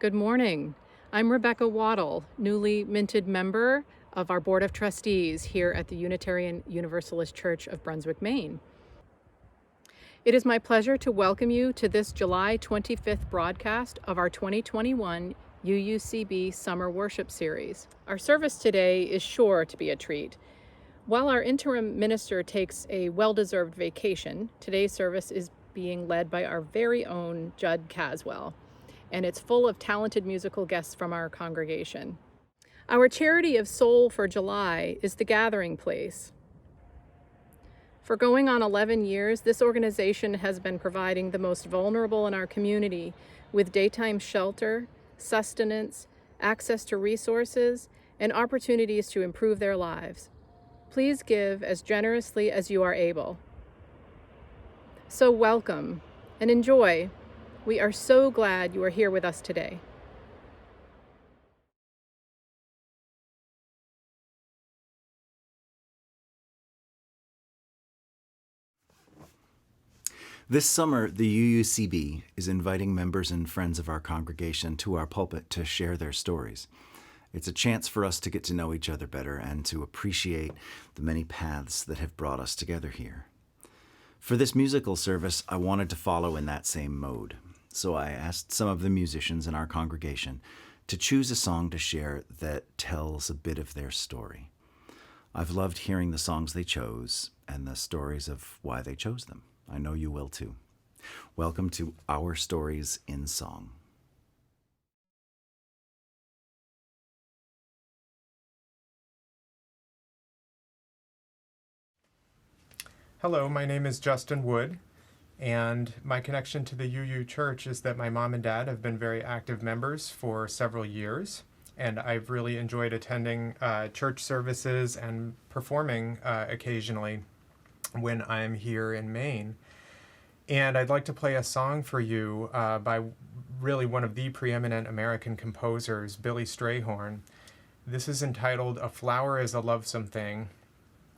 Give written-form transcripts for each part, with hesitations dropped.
Good morning. I'm Rebecca Waddle, newly minted member of our Board of Trustees here at the Unitarian Universalist Church of Brunswick, Maine. It is my pleasure to welcome you to this July 25th broadcast of our 2021 UUCB Summer Worship Series. Our service today is sure to be a treat. While our interim minister takes a well-deserved vacation, today's service is being led by our very own Judd Caswell, and it's full of talented musical guests from our congregation. Our charity of Soul for July is the Gathering Place. For going on 11 years, this organization has been providing the most vulnerable in our community with daytime shelter, sustenance, access to resources, and opportunities to improve their lives. Please give as generously as you are able. So welcome and enjoy. We are so glad you are here with us today. This summer, the UUCB is inviting members and friends of our congregation to our pulpit to share their stories. It's a chance for us to get to know each other better and to appreciate the many paths that have brought us together here. For this musical service, I wanted to follow in that same mode. So I asked some of the musicians in our congregation to choose a song to share that tells a bit of their story. I've loved hearing the songs they chose and the stories of why they chose them. I know you will too. Welcome to Our Stories in Song. Hello, my name is Justin Wood. And my connection to the UU Church is that my mom and dad have been very active members for several years, and I've really enjoyed attending church services and performing occasionally when I'm here in Maine. And I'd like to play a song for you by really one of the preeminent American composers, Billy Strayhorn. This is entitled "A Flower is a Lovesome Thing."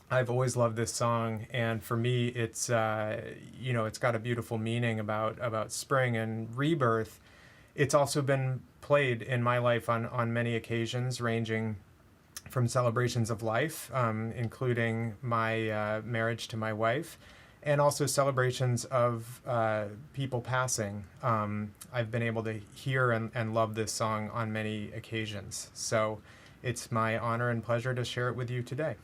I've always loved this song, and for me, it's it's got a beautiful meaning about spring and rebirth. It's also been played in my life on many occasions, ranging from celebrations of life, including my marriage to my wife, and also celebrations of people passing. I've been able to hear and love this song on many occasions. So it's my honor and pleasure to share it with you today.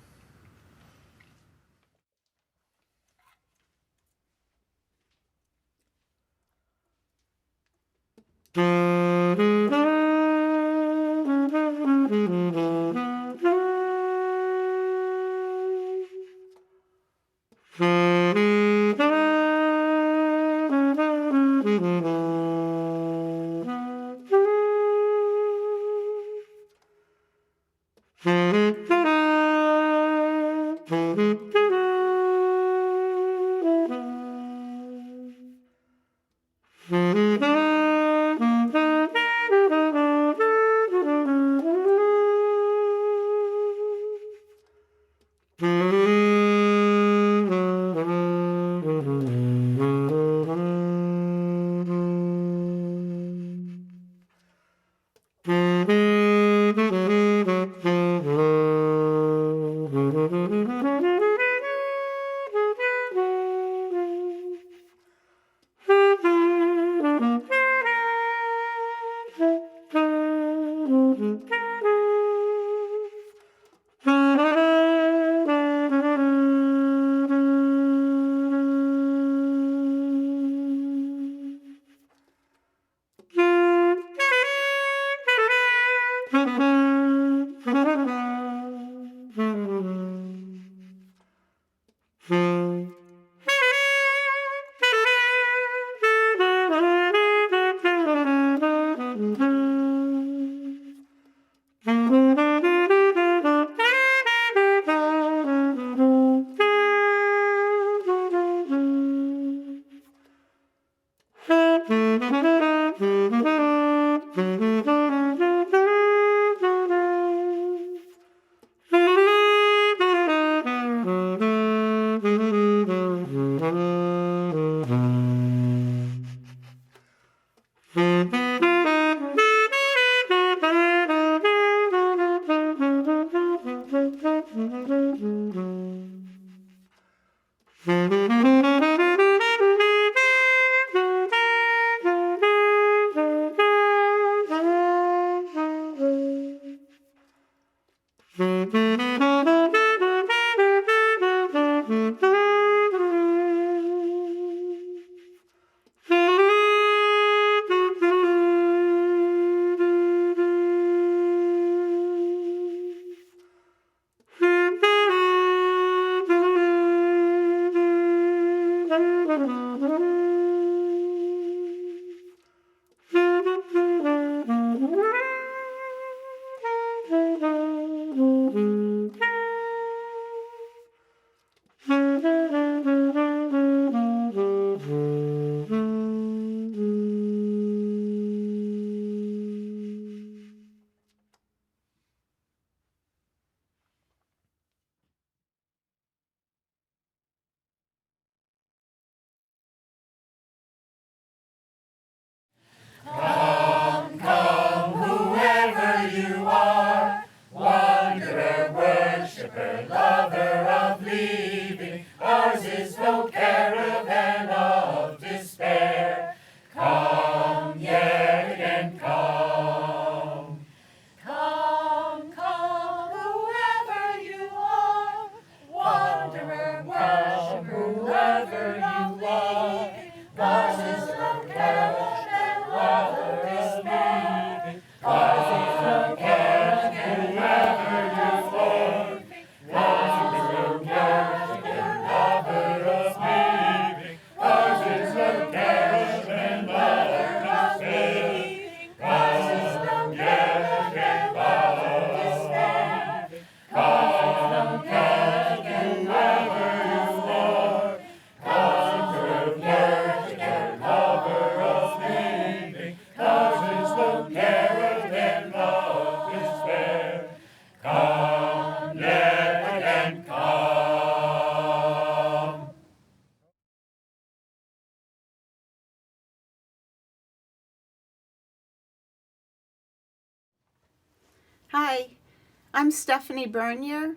I'm Stephanie Bernier,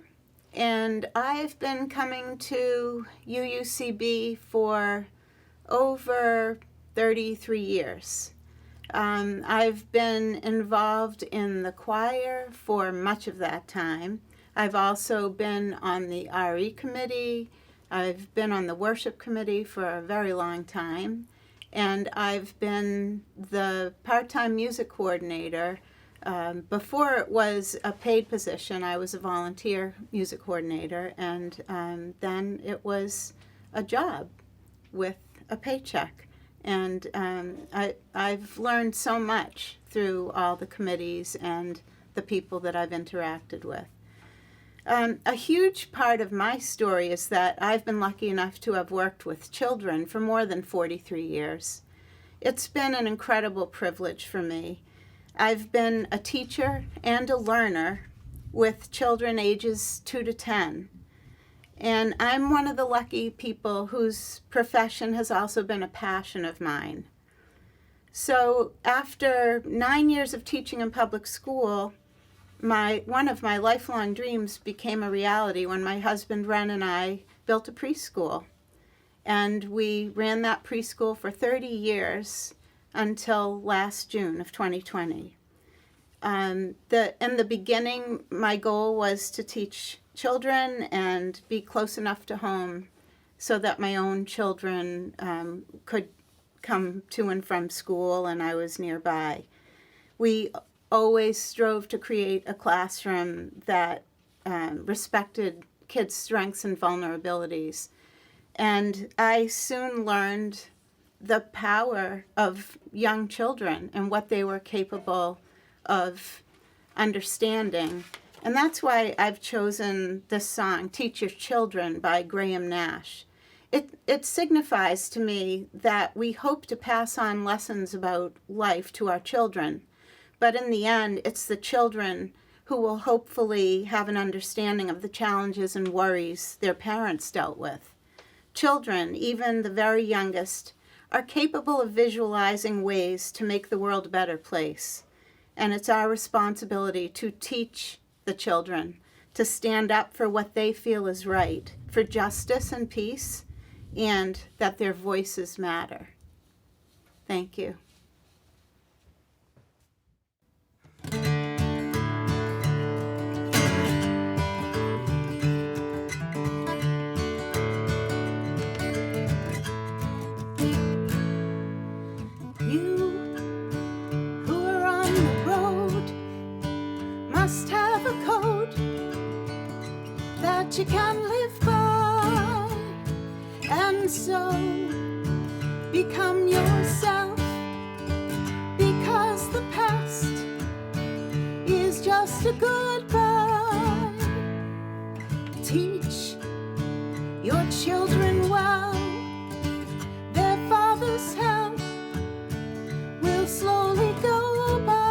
and I've been coming to UUCB for over 33 years. I've been involved in the choir for much of that time. I've also been on the RE committee. I've been on the worship committee for a very long time. And I've been the part-time music coordinator. Before it was a paid position, I was a volunteer music coordinator, and then it was a job with a paycheck. And I've learned so much through all the committees and the people that I've interacted with. A huge part of my story is that I've been lucky enough to have worked with children for more than 43 years. It's been an incredible privilege for me. I've been a teacher and a learner with children ages 2 to 10. And I'm one of the lucky people whose profession has also been a passion of mine. So after 9 years of teaching in public school, one of my lifelong dreams became a reality when my husband Ren and I built a preschool. And we ran that preschool for 30 years until last June of 2020. In the beginning, my goal was to teach children and be close enough to home so that my own children could come to and from school and I was nearby. We always strove to create a classroom that respected kids' strengths and vulnerabilities. And I soon learned the power of young children and what they were capable of understanding. And that's why I've chosen this song, Teach Your Children by Graham Nash. It signifies to me that we hope to pass on lessons about life to our children, but in the end, it's the children who will hopefully have an understanding of the challenges and worries their parents dealt with. Children, even the very youngest, are capable of visualizing ways to make the world a better place. And it's our responsibility to teach the children to stand up for what they feel is right, for justice and peace, and that their voices matter. Thank you. Must have a code that you can live by, and so become yourself, because the past is just a goodbye. Teach your children well, their father's help will slowly go by,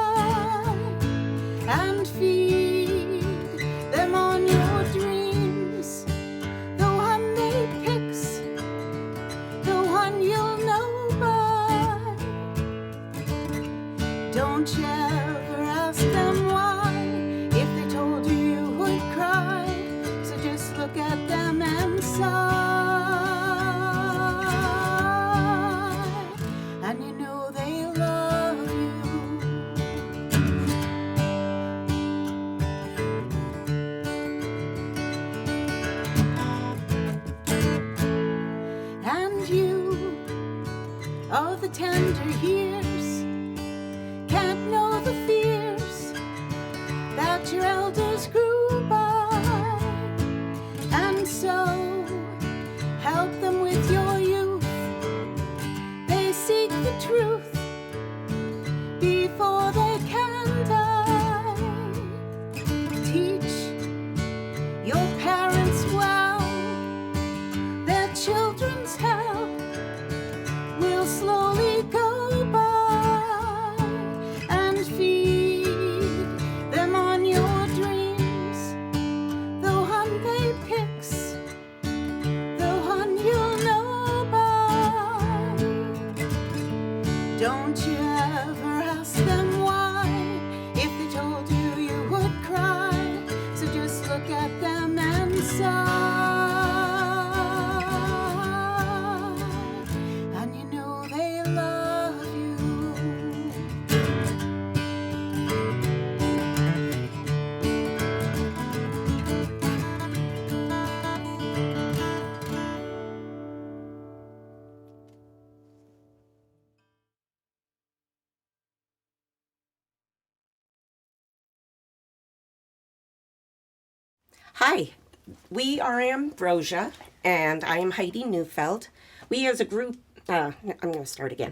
and feed them on your dreams, the one they picks, the one you'll know by. Don't you ever ask them why, if they told you you would cry, so just look at them and sigh, and you know they love you. And you, oh, the tender years, can't know the fears that your elders grew by, and so help them with your youth. They seek the truth before they can die. Teach your parents well, their children's hell will slowly go by. Hi, we are Ambrosia, and I am Heidi Neufeld. We as a group, I'm going to start again.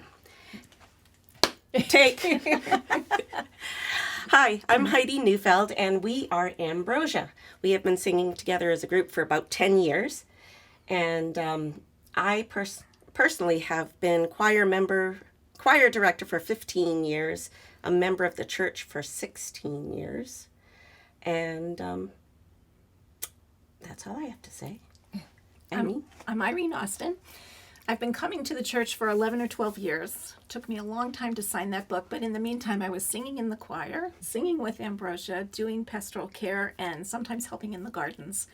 Take. Hi, I'm Heidi Neufeld, and we are Ambrosia. We have been singing together as a group for about 10 years, and I personally have been choir director for 15 years, a member of the church for 16 years, and that's all I have to say. Amy? I'm Irene Austin. I've been coming to the church for 11 or 12 years. It took me a long time to sign that book, but in the meantime, I was singing in the choir, singing with Ambrosia, doing pastoral care, and sometimes helping in the gardens.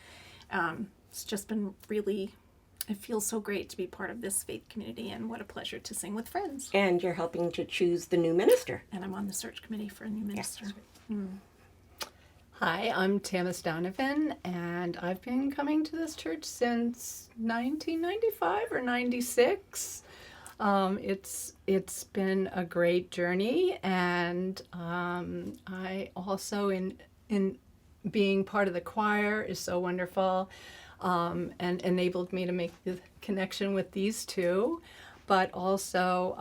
It's just been really, it feels so great to be part of this faith community, and what a pleasure to sing with friends. And you're helping to choose the new minister. And I'm on the search committee for a new minister. Yes. Hi, I'm Tamis Donovan, and I've been coming to this church since 1995 or 96. It's been a great journey, and I also in being part of the choir is so wonderful, and enabled me to make the connection with these two. But also,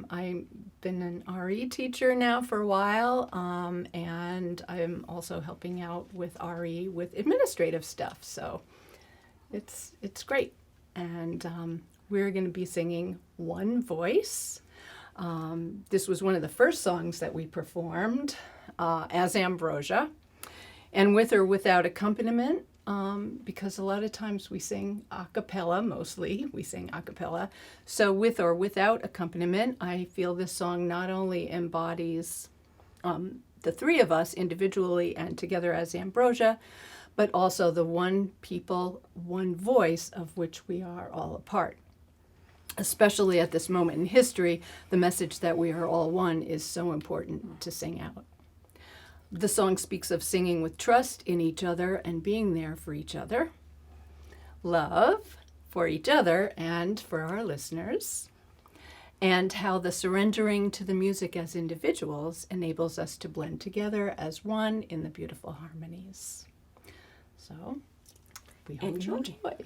I've been an RE teacher now for a while, and I'm also helping out with RE with administrative stuff. So it's great. And we're going to be singing One Voice. This was one of the first songs that we performed as Ambrosia, and with or without accompaniment. Because a lot of times we sing a cappella, mostly we sing a cappella. So with or without accompaniment, I feel this song not only embodies the three of us individually and together as Ambrosia, but also the one people, one voice of which we are all a part. Especially at this moment in history, the message that we are all one is so important to sing out. The song speaks of singing with trust in each other and being there for each other, love for each other and for our listeners, and how the surrendering to the music as individuals enables us to blend together as one in the beautiful harmonies. So, we hope you enjoy.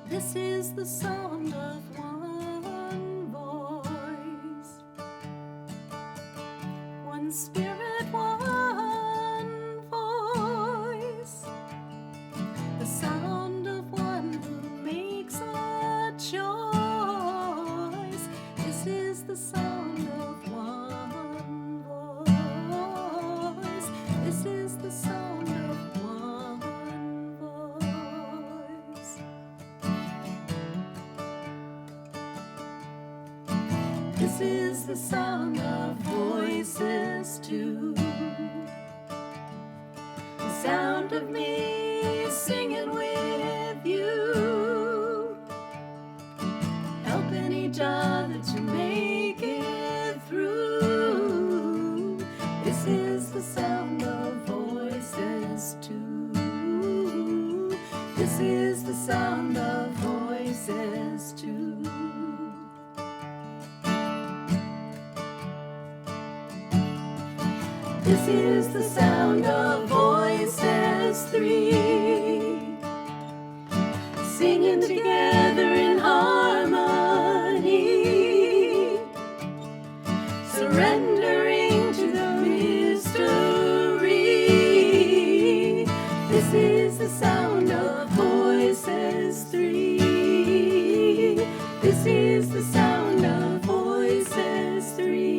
This is the sound of one voice, one spirit, one voice, the sound of one who makes a choice. This is the sound of one voice. This is the sound of one voice. This is the sound of voices too. The sound of me singing with you, helping each other to make it through. This is the sound of voices too. This is the sound of voices too. This is the sound of voices three, singing together in harmony, surrendering to the mystery. This is the sound of voices three. This is the sound of voices three.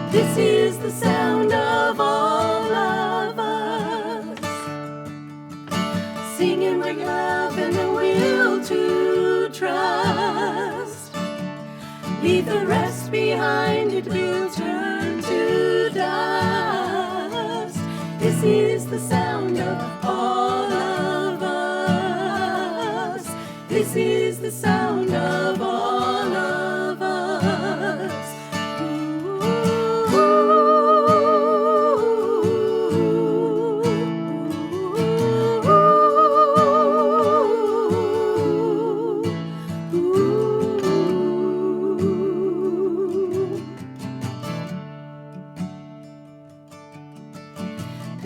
This is the sound of all of us, singing with love and the will to trust. Leave the rest behind, it will turn to dust. This is the sound of all of us. This is the sound of all of us.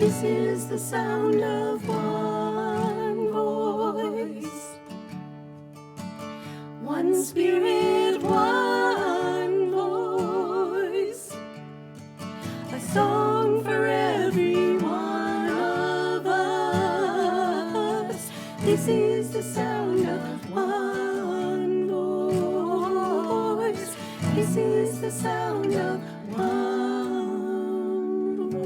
This is the sound of one voice, one spirit, one voice, a song for every one of us. This is the sound of one voice. This is the sound of one voice.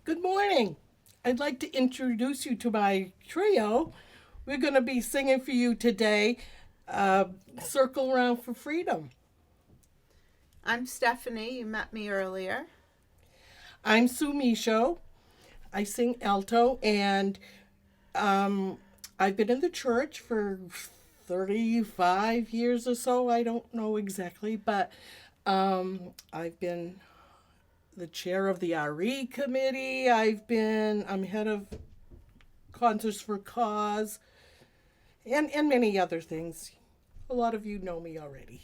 Good morning. I'd like to introduce you to my trio. We're going to be singing for you today, Circle Around for Freedom. I'm Stephanie. You met me earlier. I'm Sue Michaud. I sing alto, and I've been in the church for 35 years or so. I don't know exactly, but I've been the chair of the RE committee. I'm head of Concerts for Cause, and many other things. A lot of you know me already.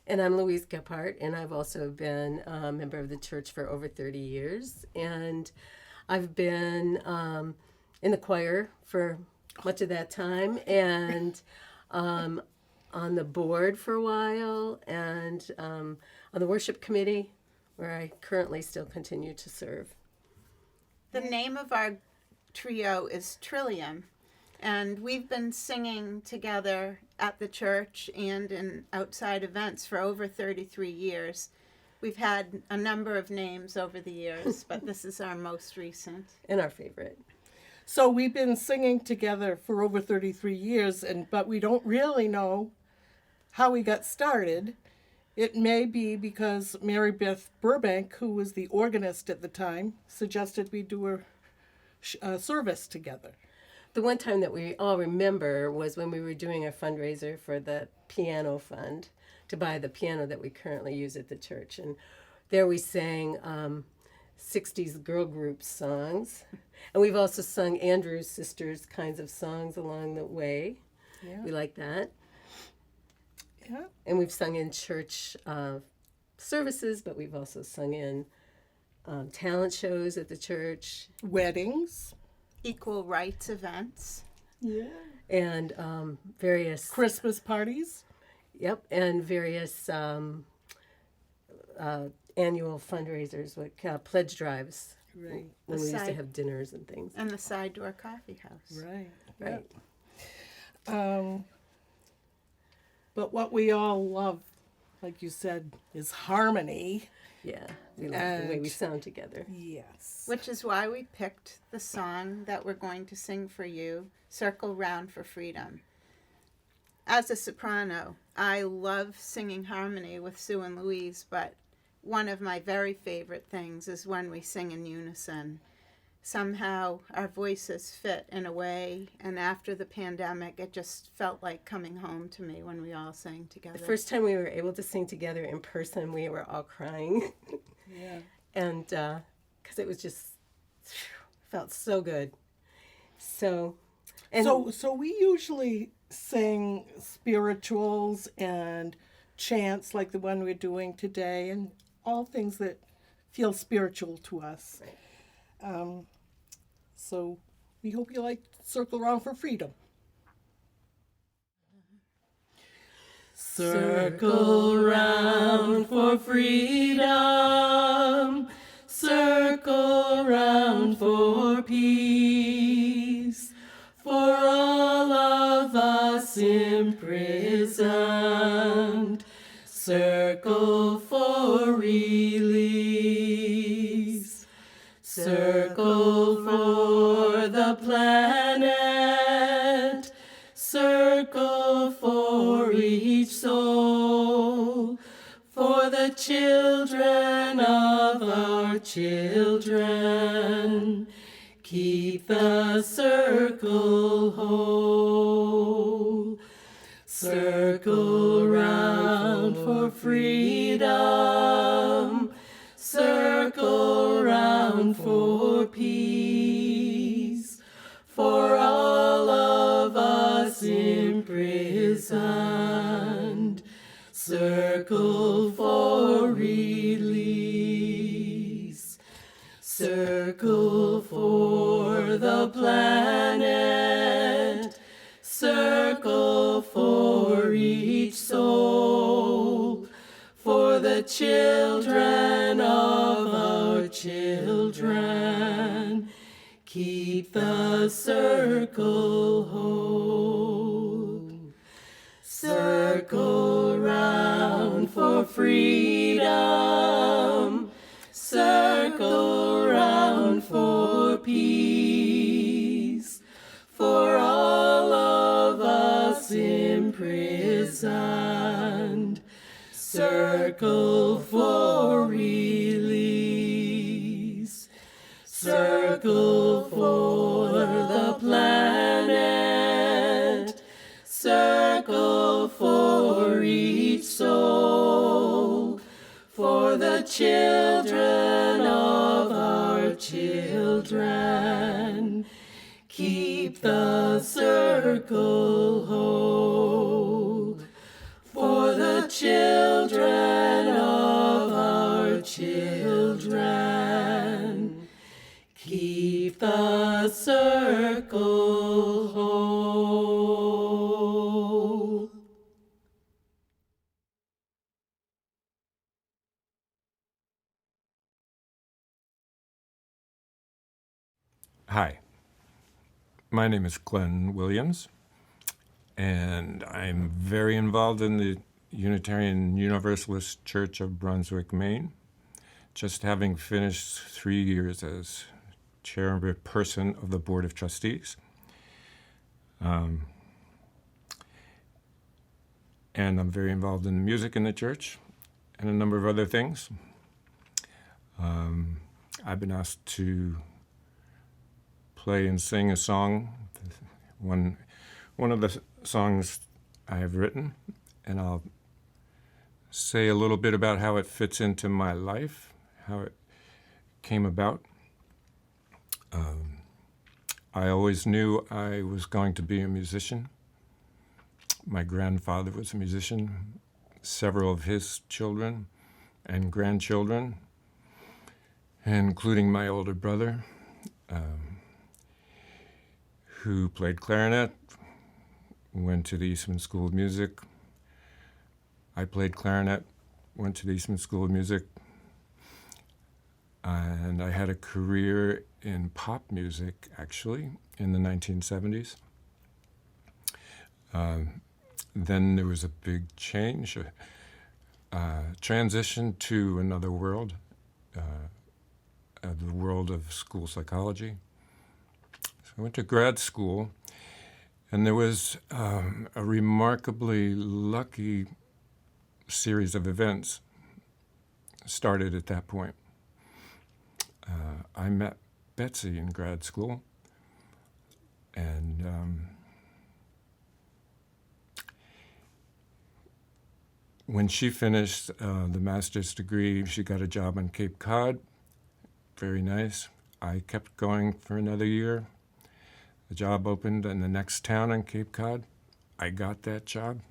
And I'm Louise Gephardt, and I've also been a member of the church for over 30 years. And I've been in the choir for much of that time, and on the board for a while, and on the worship committee, where I currently still continue to serve. The name of our trio is Trillium, and we've been singing together at the church and in outside events for over 33 years. We've had a number of names over the years, but this is our most recent. And our favorite. So we've been singing together for over 33 years, but we don't really know how we got started. It may be because Mary Beth Burbank, who was the organist at the time, suggested we do a service together. The one time that we all remember was when we were doing a fundraiser for the piano fund to buy the piano that we currently use at the church. And there we sang 60s girl group songs. And we've also sung Andrew's Sisters kinds of songs along the way. Yeah. We like that. Yeah. And we've sung in church services, but we've also sung in talent shows at the church. Weddings. Equal rights events. Yeah. And various... Christmas parties. Yep, and various annual fundraisers, like pledge drives. Right. When we used to Aside- have dinners and things. And the Side Door Coffee House. Right. Right. But what we all love, like you said, is harmony. Yeah, we love the way we And- sound together. Yes. Which is why we picked the song that we're going to sing for you, Circle Round for Freedom. As a soprano, I love singing harmony with Sue and Louise, but one of my very favorite things is when we sing in unison. Somehow our voices fit in a way, and after the pandemic, it just felt like coming home to me when we all sang together. The first time we were able to sing together in person, we were all crying. Yeah. And because it was just felt so good. So, and So we usually sing spirituals and chants like the one we're doing today, and all things that feel spiritual to us. Right. So we hope you like Circle Around for Freedom. Circle round for freedom, circle round for peace, for all of us imprisoned, circle for release, circle for the planet, circle for each soul, for the children of our children. Keep the circle whole. Circle round for freedom. Circle round for peace. children of our children. Keep the circle whole. Circle round for freedom. Circle round for peace. For all of us imprisoned. Circle for release. Circle for the planet. Circle for each soul. For the children of our children. Keep the circle whole. For the children of our children. Keep the circle whole. Hi, my name is Glenn Williams, and I'm very involved in the Unitarian Universalist Church of Brunswick, Maine, just having finished 3 years as chairperson of the Board of Trustees. And I'm very involved in the music in the church and a number of other things. I've been asked to play and sing a song, one of the songs I have written, and I'll say a little bit about how it fits into my life, how it came about. I always knew I was going to be a musician. My grandfather was a musician, several of his children and grandchildren, including my older brother, who played clarinet, went to the Eastman School of Music. I played clarinet, went to the Eastman School of Music, and I had a career in pop music, actually, in the 1970s. Then there was a big change, transition to another world, the world of school psychology. So I went to grad school, and there was a remarkably lucky series of events started at that point. I met Betsy in grad school, and when she finished the master's degree, she got a job on Cape Cod. Very nice. I kept going for another year. The job opened in the next town on Cape Cod. I got that job.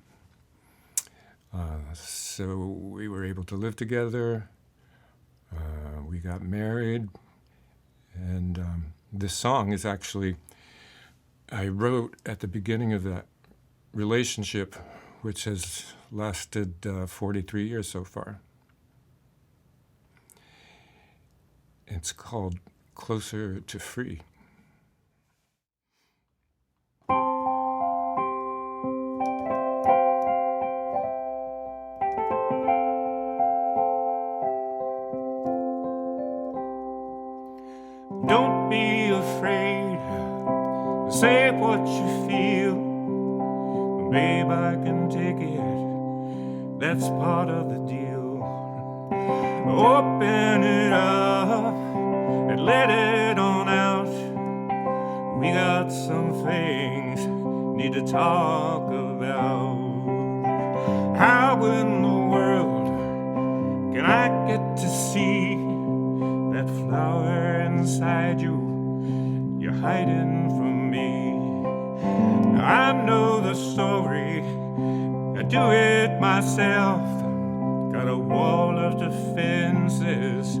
So we were able to live together. We got married. And this song is actually, I wrote at the beginning of that relationship, which has lasted 43 years so far. It's called Closer to Free. Don't be afraid to say what you feel. Babe, I can take it. That's part of the deal. Open it up and let it on out. We got some things need to talk about. How in the world can I get to see that flower inside you? You're hiding from me. I know the story, I do it myself. Got a wall of defenses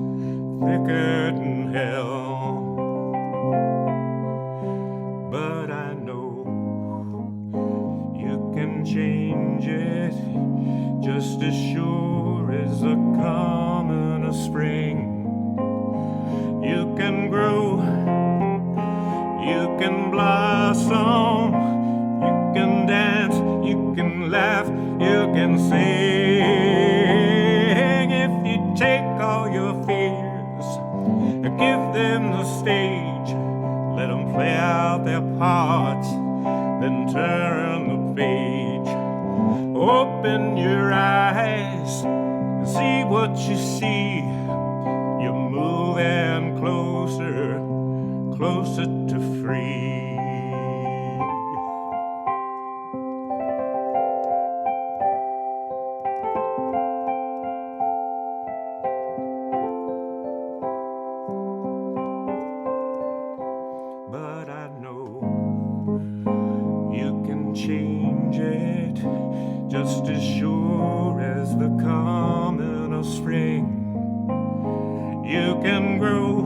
thicker than hell. But I know you can change it just as sure as the coming the spring. You can grow, you can blossom, you can dance, you can laugh, you can sing. If you take all your fears and give them the stage, let them play out their parts, then turn the page. Open your eyes and see what you see. You're moving closer, closer to free. But I know you can change it just as sure as the coming of spring. You can grow,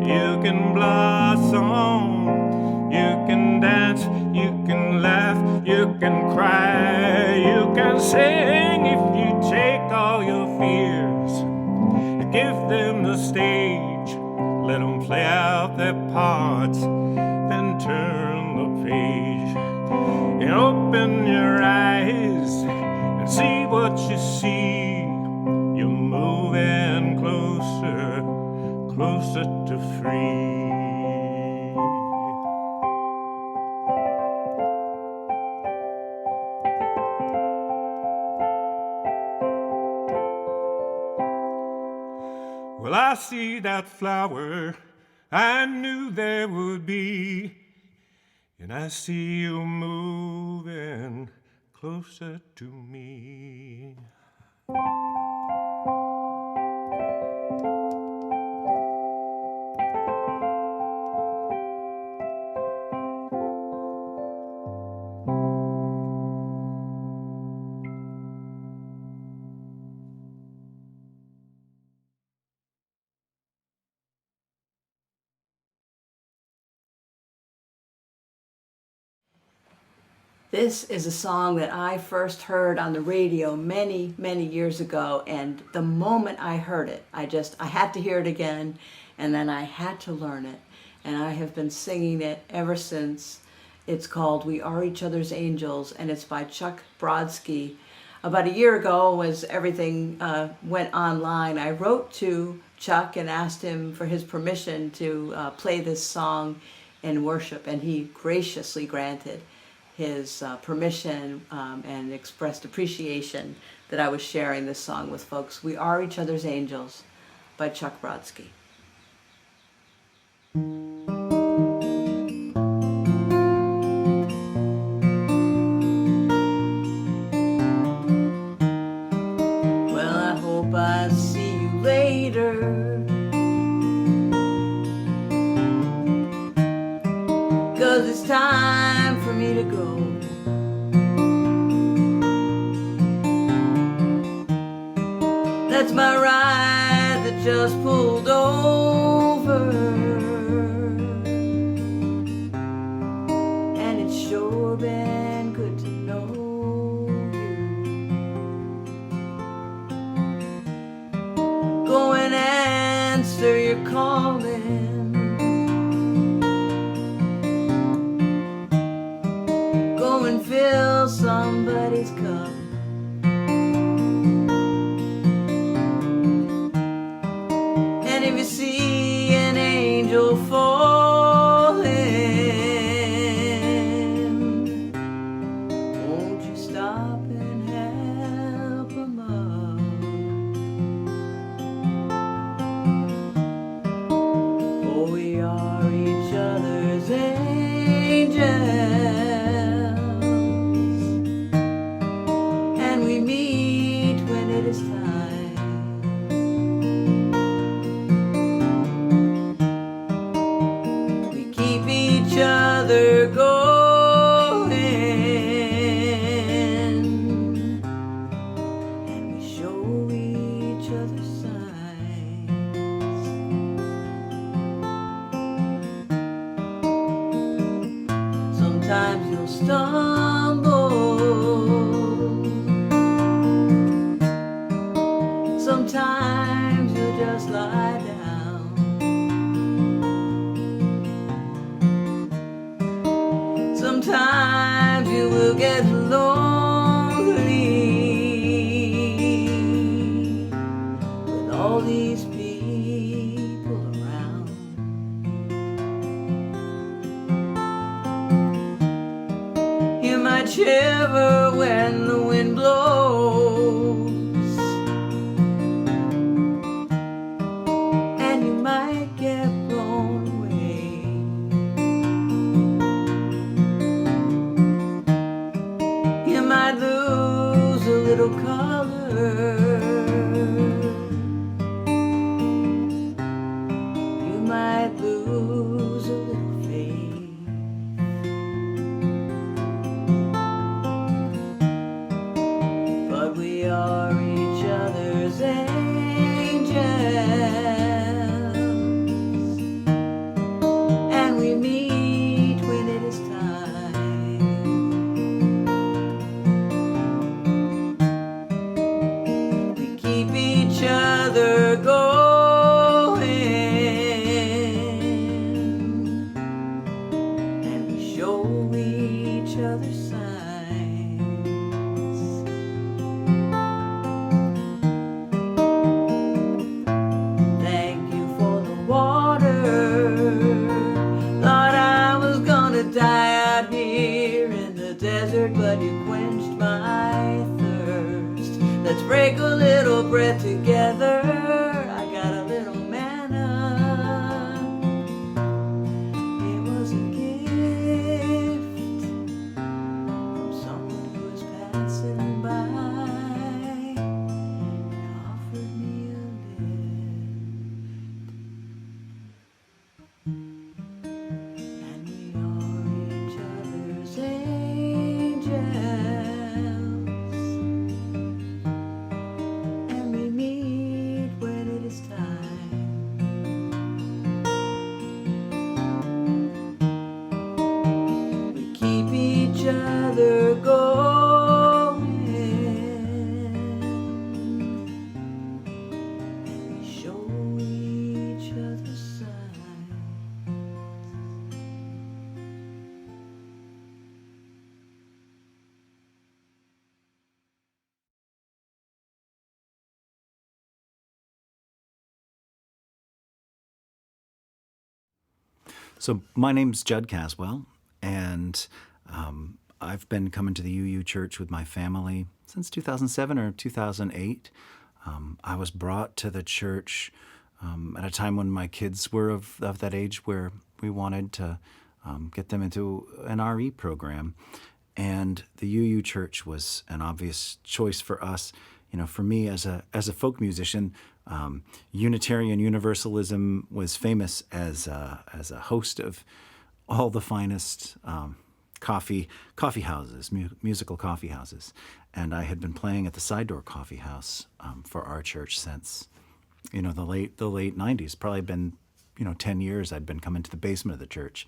you can blossom, you can dance, you can laugh, you can cry, you can sing. If you take all your fears and give them the stage, let them play out their parts, then turn the page. And open your eyes and see what you see. You're moving closer, closer to free. Well, I see that flower I knew there would be, and I see you moving closer to me. This is a song that I first heard on the radio many, many years ago, and the moment I heard it, I had to hear it again, and then I had to learn it, and I have been singing it ever since. It's called We Are Each Other's Angels, and it's by Chuck Brodsky. About a year ago, as everything went online, I wrote to Chuck and asked him for his permission to play this song in worship, and he graciously granted his permission and expressed appreciation that I was sharing this song with folks. We Are Each Other's Angels by Chuck Brodsky. Well, I hope I see you later, 'cause it's time for me to go. That's my ride that just pulled over, and it's sure been good to know you. Go and answer your calling, go and fill somebody's cup. And if you see an angel falling, won't you stop and help him up? For we are each other's angels, and we meet when it is time. Each other going, and we show each other signs. Sometimes you'll stumble, sometimes Sometimes you'll just lie down. Sometimes you will get lonely with all these people around. You might shiver when the wind blows, and you might get blown away. You might lose a little color. You might lose a little faith. But we are each other's angels, and we meet when it is time. We keep each other going, and we show each other signs. Thank you for the water. Thought I was gonna die out here in the desert, but you quenched my thirst. Let's break a little bread together. I got a little manna. It was a gift from someone who was passing by. It offered me a lift. And we are each other's angels, and we meet when it is time. We keep each other going, and we show each other signs. So my name's Judd Caswell, and I've been coming to the UU Church with my family since 2007 or 2008. I was brought to the church at a time when my kids were of that age where we wanted to get them into an RE program. And the UU Church was an obvious choice for us. You know, for me as a folk musician, Unitarian Universalism was famous as a host of all the finest coffee houses, musical coffee houses, and I had been playing at the Side Door Coffee House for our church since, you know, the late '90s. Probably been, 10 years I'd been coming to the basement of the church.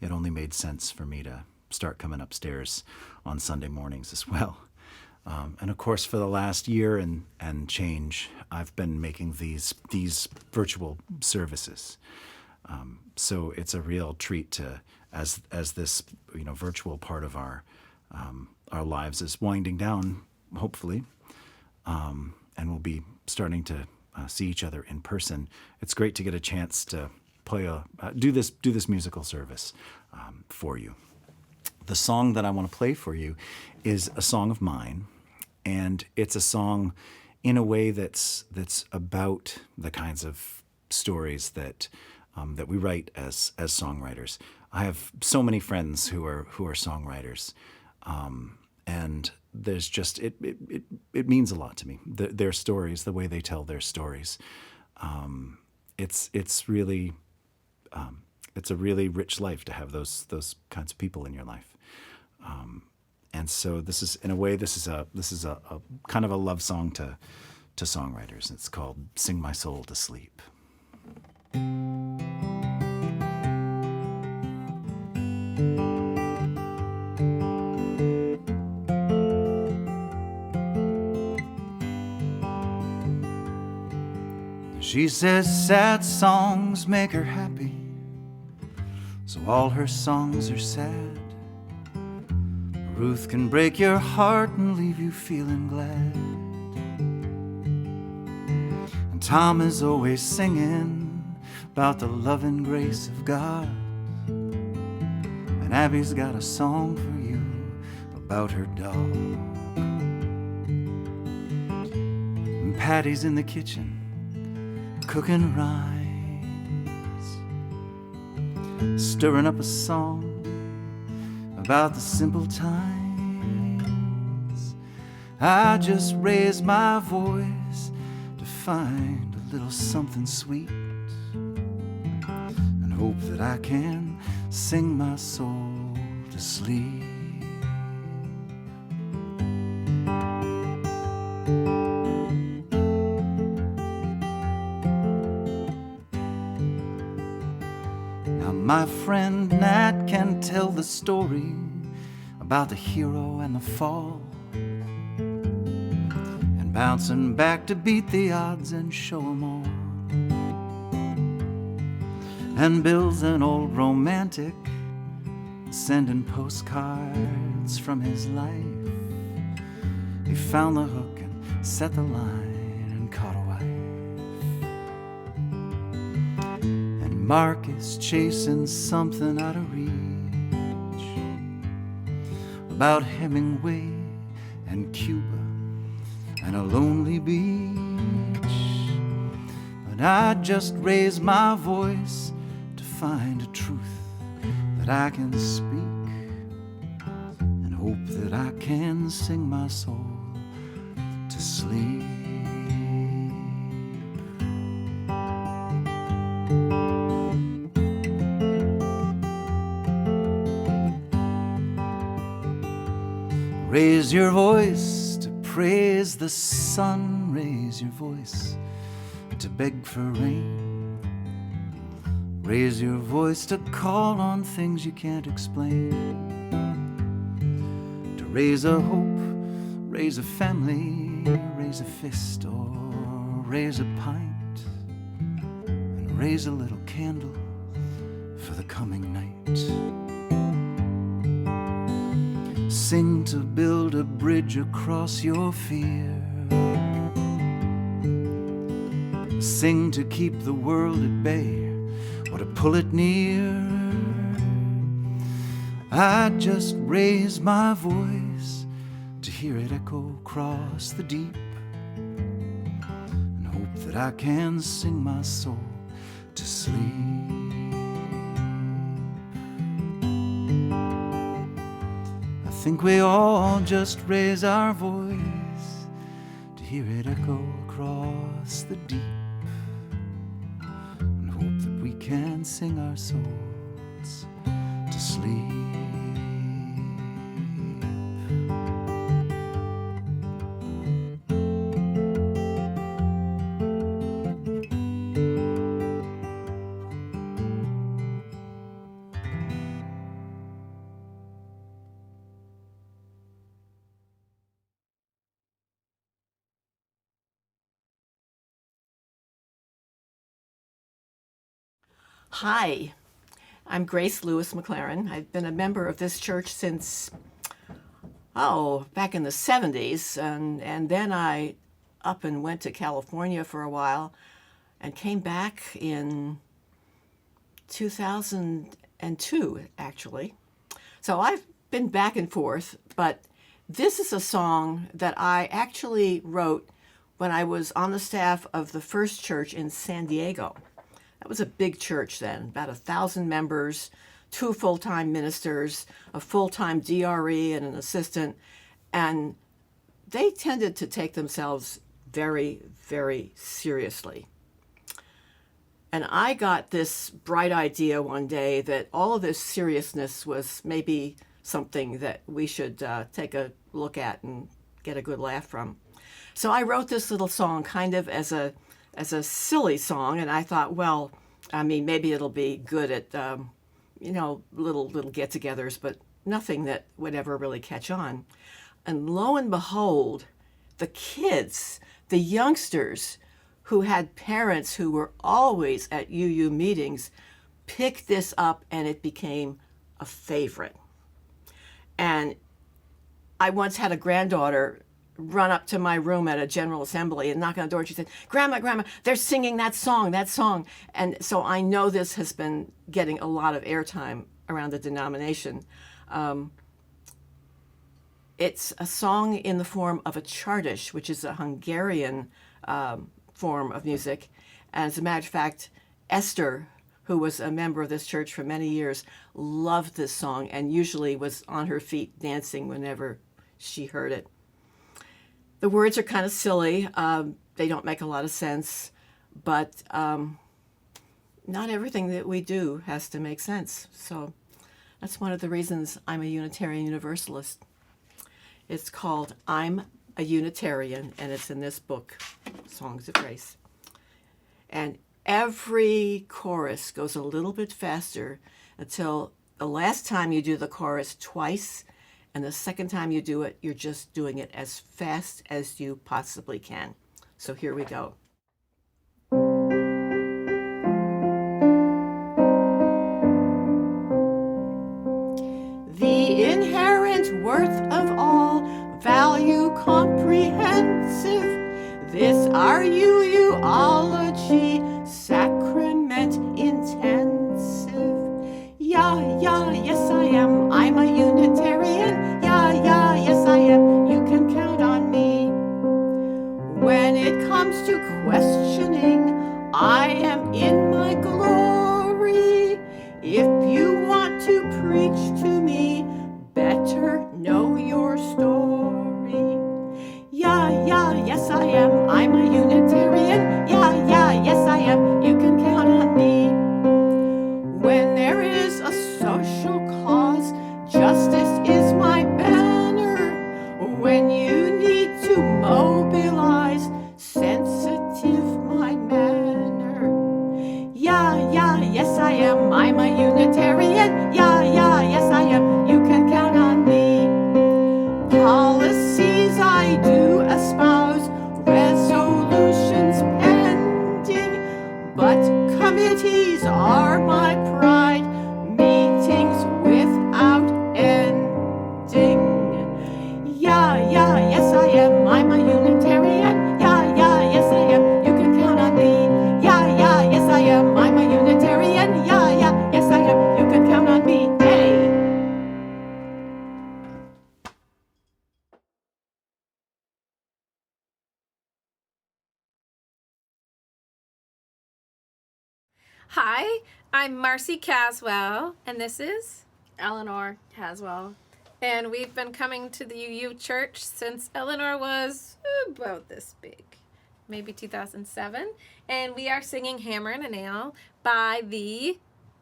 It only made sense for me to start coming upstairs on Sunday mornings as well. And of course, for the last year and change, I've been making these virtual services. So it's a real treat to, as this virtual part of our lives is winding down, hopefully, and we'll be starting to see each other in person. It's great to get a chance to play do this musical service for you. The song that I want to play for you is a song of mine, and it's a song in a way that's about the kinds of stories that we write as songwriters. I have so many friends who are songwriters, and there's just it means a lot to me. Their stories, the way they tell their stories, it's really it's a really rich life to have those kinds of people in your life. And so this is a kind of a love song to songwriters. It's called "Sing My Soul to Sleep." She says sad songs make her happy, so all her songs are sad. Ruth can break your heart and leave you feeling glad. And Tom is always singing about the love and grace of God. And Abby's got a song for you about her dog. And Patty's in the kitchen cooking rhymes, stirring up a song about the simple times. I just raise my voice to find a little something sweet, and hope that I can sing my soul to sleep. Now my friend Nat can tell the story about the hero and the fall, and bouncing back to beat the odds and show 'em all. And Bill's an old romantic, sending postcards from his life. He found the hook and set the line and caught a wife. And Mark is chasing something out of reach, about Hemingway and Cuba and a lonely beach. But I just raise my voice to find a truth that I can speak, and hope that I can sing my soul to sleep. Raise your voice to praise the sun. Raise your voice to beg for rain. Raise your voice to call on things you can't explain. To raise a hope, raise a family, raise a fist, or raise a pint, and raise a little candle for the coming night. Sing to build a bridge across your fear. Sing to keep the world at bay, or to pull it near. I just raise my voice to hear it echo across the deep, and hope that I can sing my soul to sleep. I think we all just raise our voice to hear it echo across the deep, and hope that we can sing our souls to sleep. Hi, I'm Grace Lewis McLaren. I've been a member of this church since, back in the 70s. And then I up and went to California for a while and came back in 2002, actually. So I've been back and forth, but this is a song that I actually wrote when I was on the staff of the First Church in San Diego. That was a big church then, about 1,000 members, 2 full-time ministers, a full-time DRE and an assistant, and they tended to take themselves very, very seriously. And I got this bright idea one day that all of this seriousness was maybe something that we should take a look at and get a good laugh from. So I wrote this little song kind of as a silly song, and I thought, well, I mean, maybe it'll be good at, little get-togethers, but nothing that would ever really catch on. And lo and behold, the kids, the youngsters who had parents who were always at UU meetings picked this up, and it became a favorite. And I once had a granddaughter run up to my room at a General Assembly and knock on the door, and she said, Grandma, they're singing that song. And so I know this has been getting a lot of airtime around the denomination. It's a song in the form of a csardas, which is a Hungarian form of music. And as a matter of fact, Esther, who was a member of this church for many years, loved this song and usually was on her feet dancing whenever she heard it. The words are kind of silly. They don't make a lot of sense, but not everything that we do has to make sense. So that's one of the reasons I'm a Unitarian Universalist. It's called I'm a Unitarian, and it's in this book, Songs of Grace. And every chorus goes a little bit faster until the last time you do the chorus twice, and the second time you do it, you're just doing it as fast as you possibly can. So here we go. The inherent worth of all, value comprehensive, this our UUology, sacrament intensive. Yes I am, I'm a Unitarian. Yes I am, you can count on me. When it comes to questioning, I am in my glory. If you want to preach to me, better know your story. Yes I am, I'm a Unitarian. Yes I am, you can count on me. When there is a social cause, justice is my banner. When you need to mobilize, sensitive my manner. Yes I am, I'm a Unitarian. Yes I am, you can count on me. Policies I do espouse, resolutions pending, but committees are my pride, meetings without ending. Yes I am, I'm a Unitarian. Yes I am, you can count on me. Yes I am, I'm a Unitarian. Yes I am, you can count on me. Hey! Hi, I'm Marcy Caswell, and this is Eleanor Caswell. And we've been coming to the UU Church since Eleanor was about this big, maybe 2007. And we are singing Hammer and a Nail by the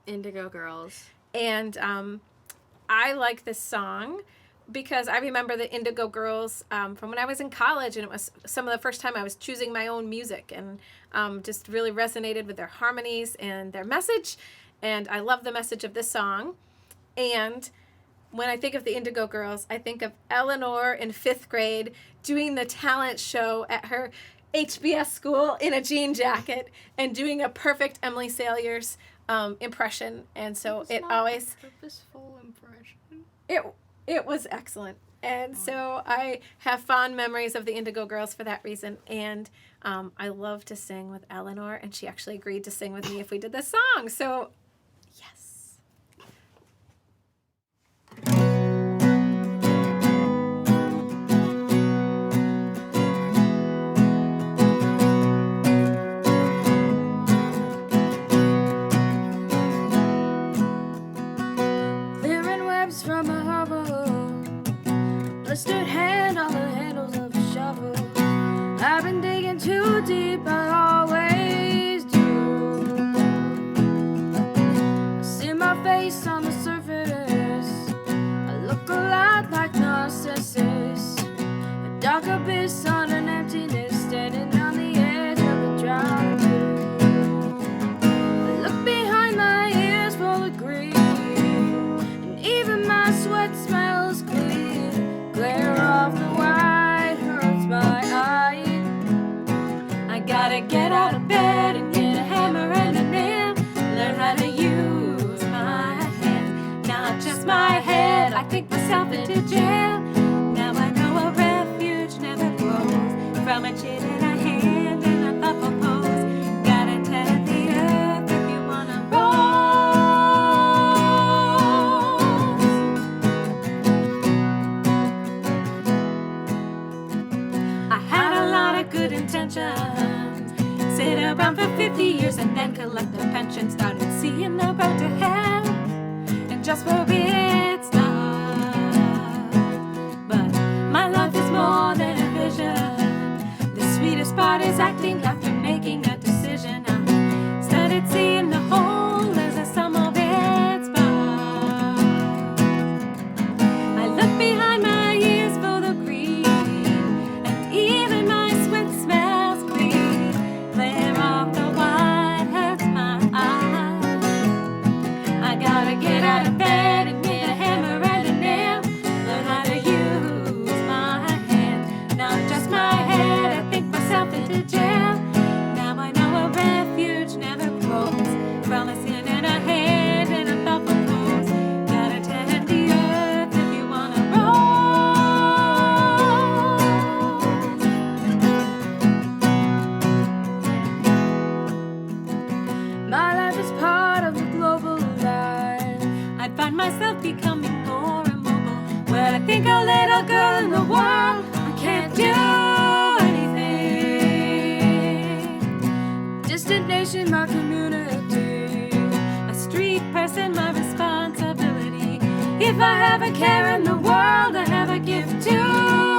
Indigo Girls. And I like this song because I remember the Indigo Girls from when I was in college, and it was some of the first time I was choosing my own music, and just really resonated with their harmonies and their message. And I love the message of this song. And when I think of the Indigo Girls, I think of Eleanor in 5th grade doing the talent show at her HBS school in a jean jacket and doing a perfect Emily Salyers impression. And so it always... purposeful impression. It was excellent. And so I have fond memories of the Indigo Girls for that reason. And I love to sing with Eleanor, and she actually agreed to sing with me if we did this song. So, yes. Clearing webs from a harbor, blistered hand on the handles of a shovel. I've been digging too deep, I always do. I think myself into jail. Now I know a refuge never grows from a chin in a hand and a thoughtful pose. Gotta tell the earth if you wanna rose. I had a lot of good intentions. Sit around for 50 years and then collect a pension. Started seeing the road to hell, and just where it starts. But my life is more than a vision. The sweetest part is acting after making a decision. I started seeing the whole as a sum of its parts. I look behind my ears for the green, and even my sweat smells clean. Clear off the white hurts my eyes. I gotta get out of bed and get a hammer and a nail. Learn how to use my hand, not just my head. I think myself into jail. Now I know a refuge never grows from a sin in a hand and a thoughtful pose. Gotta tend the earth if you wanna My life is part of the global life. I find myself becoming more immobile. When I think a little girl in the world, I can't do anything. Distant nation, my community. A street person, my responsibility. If I have a care in the world, I have a gift too.